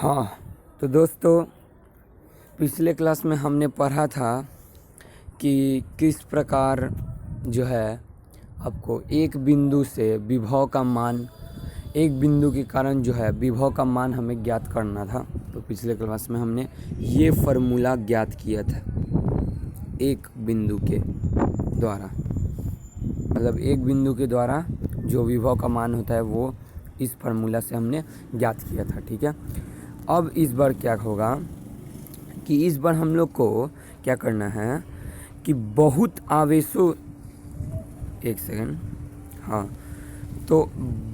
हाँ, तो दोस्तों पिछले क्लास में हमने पढ़ा था कि किस प्रकार जो है आपको एक बिंदु से विभव का मान, एक बिंदु के कारण जो है विभव का मान हमें ज्ञात करना था। तो पिछले क्लास में हमने ये फार्मूला ज्ञात किया था एक बिंदु के द्वारा, मतलब एक बिंदु के द्वारा जो विभव का मान होता है वो इस फार्मूला से हमने ज्ञात किया था। ठीक है, अब इस बार क्या होगा कि इस बार हम लोग को क्या करना है कि बहुत आवेशों, एक सेकेंड, हाँ, तो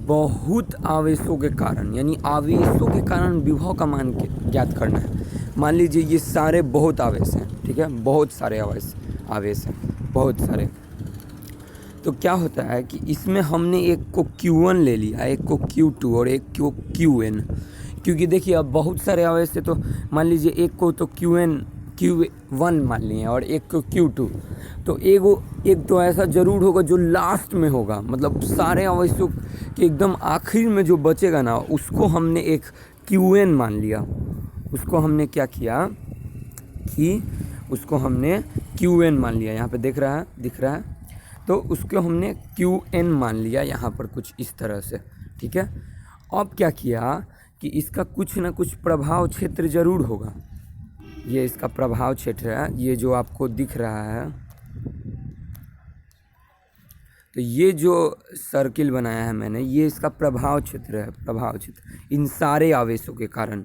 बहुत आवेशों के कारण, यानी आवेशों के कारण विभव का मान ज्ञात करना है। मान लीजिए ये सारे बहुत आवेश हैं, ठीक है, बहुत सारे आवेश हैं, बहुत सारे। तो क्या होता है कि इसमें हमने एक को Q1 ले लिया, एक को Q2 और एक को Qn, क्योंकि देखिए अब बहुत सारे आवेश है। तो मान लीजिए एक को तो Q1 मान लिए और एक को Q2, तो एक तो ऐसा ज़रूर होगा जो लास्ट में होगा, मतलब सारे आवेशों के एकदम आखिर में जो बचेगा ना उसको हमने एक Qn मान लिया। उसको हमने क्या किया कि उसको हमने Qn मान लिया, यहाँ पे दिख रहा है, तो उसको हमने Qn मान लिया यहाँ पर कुछ इस तरह से। ठीक है, अब क्या किया कि इसका कुछ ना कुछ प्रभाव क्षेत्र ज़रूर होगा। ये इसका प्रभाव क्षेत्र है, ये जो आपको दिख रहा है, तो ये जो सर्किल बनाया है मैंने, ये इसका प्रभाव क्षेत्र है। प्रभाव क्षेत्र इन सारे आवेशों के कारण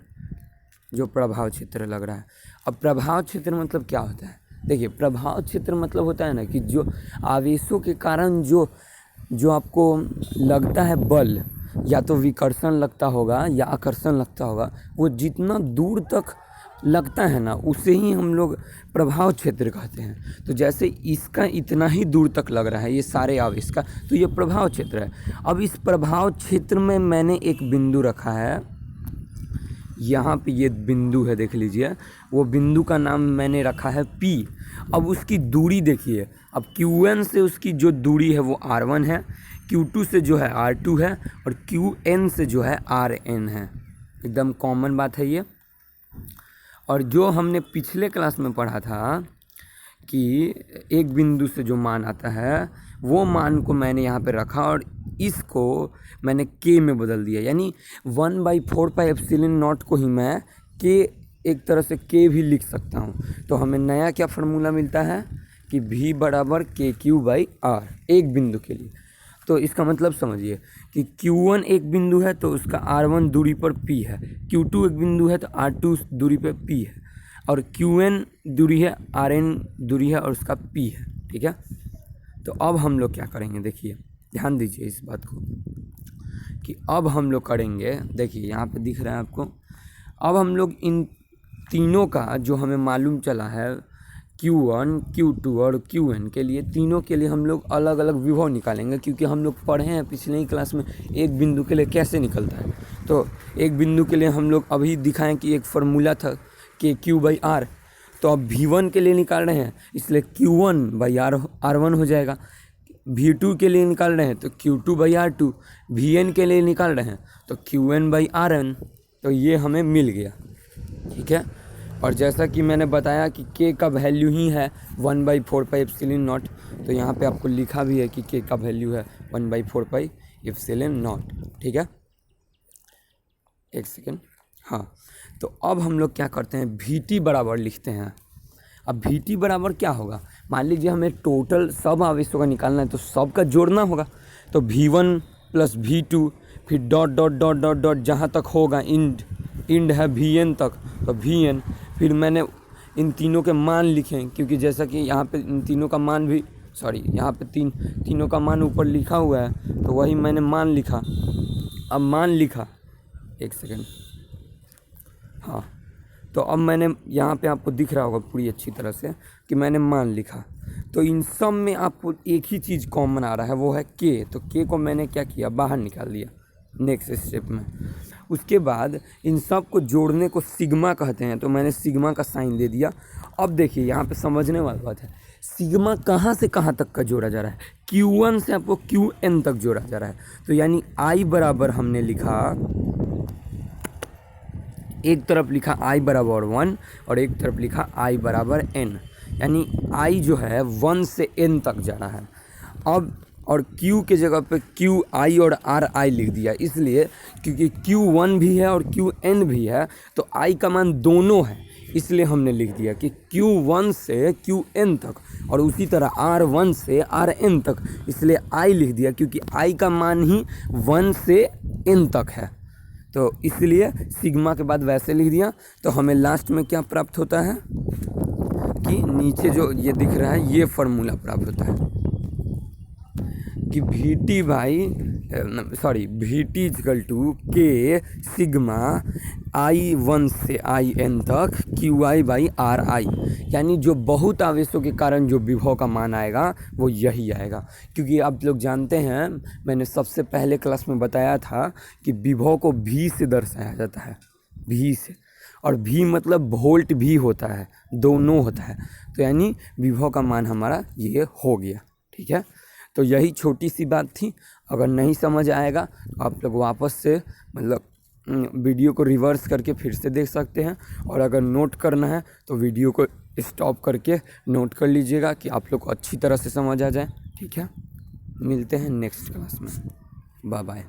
जो प्रभाव क्षेत्र लग रहा है। अब प्रभाव क्षेत्र मतलब क्या होता है? देखिए, प्रभाव क्षेत्र मतलब होता है ना कि जो आवेशों के कारण जो आपको लगता है बल, या तो विकर्षण लगता होगा या आकर्षण लगता होगा, वो जितना दूर तक लगता है ना उसे ही हम लोग प्रभाव क्षेत्र कहते हैं। तो जैसे इसका इतना ही दूर तक लग रहा है ये सारे आवेश का, तो ये प्रभाव क्षेत्र है। अब इस प्रभाव क्षेत्र में मैंने एक बिंदु रखा है, यहाँ पे ये बिंदु है, देख लीजिए, वो बिंदु का नाम मैंने रखा है P। अब उसकी दूरी देखिए, अब Qn से उसकी जो दूरी है वो R1 है, Q2 से जो है R2 है और Qn से जो है Rn है। एकदम कॉमन बात है ये। और जो हमने पिछले क्लास में पढ़ा था कि एक बिंदु से जो मान आता है वो मान को मैंने यहाँ पे रखा और इसको मैंने K में बदल दिया, यानी 1/4πε0 को ही मैं K, एक तरह से K भी लिख सकता हूँ। तो हमें नया क्या फार्मूला मिलता है कि V बराबर KQ/R एक बिंदु के लिए। तो इसका मतलब समझिए कि Q1 एक बिंदु है तो उसका R1 दूरी पर P है, Q2 एक बिंदु है तो R2 दूरी पर P है, और Qn दूरी है, Rn दूरी है और उसका P है। ठीक है, तो अब हम लोग क्या करेंगे, देखिए ध्यान दीजिए इस बात को कि अब हम लोग करेंगे, देखिए यहाँ पे दिख रहा है आपको। अब हम लोग इन तीनों का जो हमें मालूम चला है Q1, Q2 और Qn के लिए, तीनों के लिए हम लोग अलग अलग विभव निकालेंगे, क्योंकि हम लोग पढ़े हैं पिछले ही क्लास में एक बिंदु के लिए कैसे निकलता है। तो एक बिंदु के लिए हम लोग अभी दिखाएं कि एक फार्मूला था कि Q/R, तो अब V1 के लिए निकाल रहे हैं इसलिए Q1/R1 हो जाएगा। V2 के लिए निकाल रहे हैं तो Q2/R2, Vn के लिए निकाल रहे हैं तो Qn/Rn। तो ये हमें मिल गया। ठीक है, और जैसा कि मैंने बताया कि K का वैल्यू ही है 1/4πε0, तो यहाँ पे आपको लिखा भी है कि K का वैल्यू है 1/4πε0। ठीक है, एक सेकेंड, हाँ, तो अब हम लोग क्या करते हैं, Vt बराबर लिखते हैं। अब Vt बराबर क्या होगा, मान लीजिए हमें टोटल सब आवेशों का निकालना है तो सब का जोड़ना होगा। तो V1 + V2 फिर dot dot dot dot dot जहाँ तक होगा, इंड है Vn तक, तो Vn, फिर मैंने इन तीनों के मान लिखे, क्योंकि जैसा कि यहाँ पे इन तीनों का मान भी, यहाँ पे तीनों का मान ऊपर लिखा हुआ है, तो वही मैंने मान लिखा। अब मान लिखा, एक सेकेंड, हाँ, तो अब मैंने यहाँ पे आपको दिख रहा होगा पूरी अच्छी तरह से कि मैंने मान लिखा। तो इन सब में आपको एक ही चीज़ कॉमन आ रहा है, वो है K। तो K को मैंने क्या किया, बाहर निकाल दिया नेक्स्ट स्टेप में। उसके बाद इन सब को जोड़ने को सिग्मा कहते हैं, तो मैंने सिग्मा का साइन दे दिया। अब देखिए यहाँ पे समझने वाली बात है, सिग्मा कहाँ से कहाँ तक का जोड़ा जा रहा है, Q1 से आपको Qn तक जोड़ा जा रहा है। तो यानी I बराबर हमने लिखा एक तरफ लिखा i बराबर 1 और एक तरफ लिखा i बराबर n, यानी i जो है 1 से n तक जा रहा है। अब और q के जगह पे q i और r i लिख दिया, इसलिए क्योंकि q1 भी है और qn भी है तो i का मान दोनों है, इसलिए हमने लिख दिया कि q1 से qn तक, और उसी तरह r1 से rn तक, इसलिए i लिख दिया क्योंकि i का मान ही 1 से n तक है। तो इसलिए सिग्मा के बाद वैसे लिख दिया। तो हमें लास्ट में क्या प्राप्त होता है कि नीचे जो ये दिख रहा है ये फार्मूला प्राप्त होता है कि वी टी इजकल टू के सिग्मा i1 से in तक qi बाई आर आई, यानी जो बहुत आवेशों के कारण जो विभव का मान आएगा वो यही आएगा। क्योंकि आप लोग जानते हैं, मैंने सबसे पहले क्लास में बताया था कि विभव को v से दर्शाया जाता है, v से, और v मतलब वोल्ट भी होता है, दोनों होता है। तो यानी विभव का मान हमारा ये हो गया। ठीक है, तो यही छोटी सी बात थी। अगर नहीं समझ आएगा तो आप लोग वापस से मतलब वीडियो को रिवर्स करके फिर से देख सकते हैं, और अगर नोट करना है तो वीडियो को स्टॉप करके नोट कर लीजिएगा कि आप लोग को अच्छी तरह से समझ आ जाए। ठीक है, मिलते हैं नेक्स्ट क्लास में, बाय बाय।